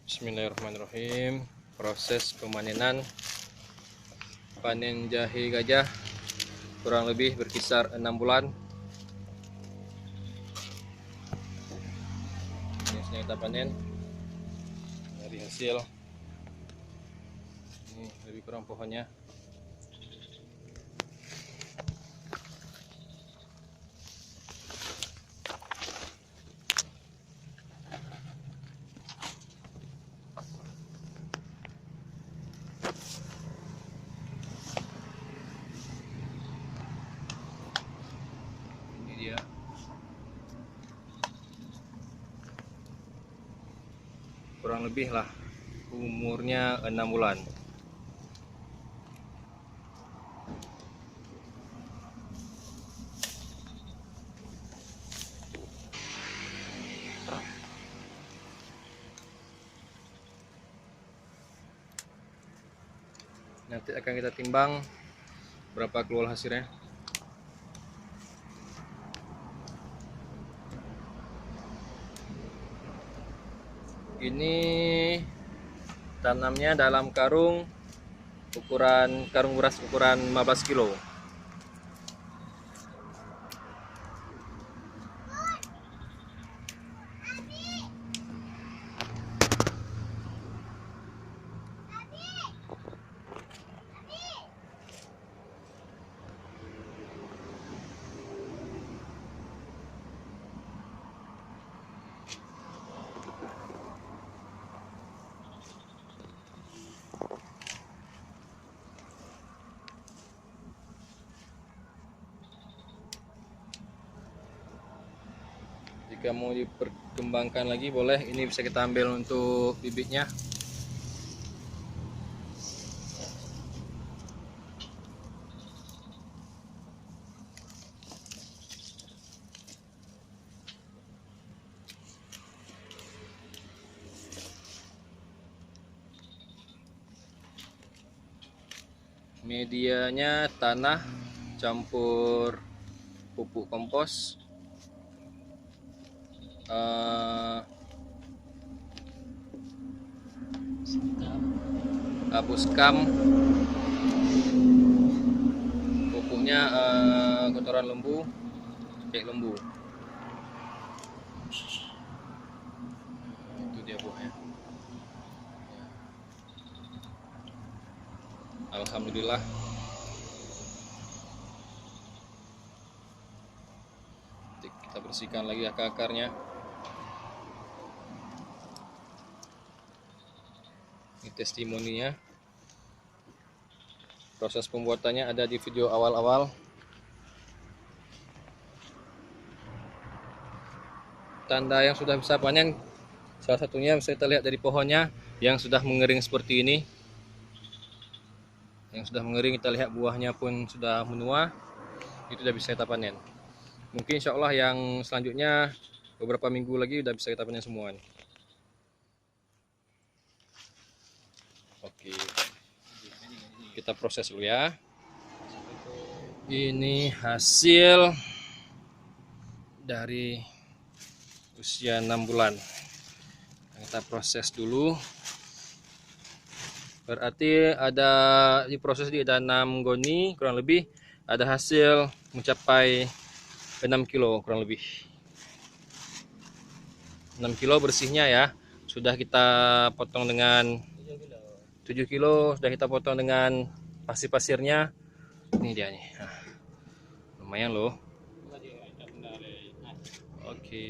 Bismillahirrahmanirrahim. Proses pemanenan panen jahe gajah kurang lebih berkisar 6 bulan. Ini sedang kita panen dari hasil. Ini lebih kurang pohonnya. Dia kurang lebih lah umurnya 6 bulan. Nanti akan kita timbang berapa keluar hasilnya. Ini tanamnya dalam karung beras ukuran 15 kilo. Jika mau diperkembangkan lagi boleh, ini bisa kita ambil untuk bibitnya. Medianya tanah campur pupuk kompos, puskam, pupuknya kotoran lembu, cek lembu. Itu dia buahnya. Alhamdulillah. Kita bersihkan lagi akar-akarnya. Ini testimoninya. Proses pembuatannya ada di video awal-awal. Tanda yang sudah bisa panen, salah satunya bisa kita lihat dari pohonnya yang sudah mengering seperti ini. Yang sudah mengering, kita lihat buahnya pun sudah menua. Itu sudah bisa kita panen. Mungkin insya Allah yang selanjutnya beberapa minggu lagi udah bisa kita panen semua nih. Oke, kita proses dulu ya. Ini hasil dari usia 6 bulan. Kita proses dulu. Berarti ada diproses di ada 6 goni kurang lebih, ada hasil mencapai 6 kilo kurang lebih. 6 kilo bersihnya ya. Sudah kita potong dengan 7 kilo sudah kita potong dengan pasir-pasirnya. Ini dia nih. Nah, lumayan loh. Oke.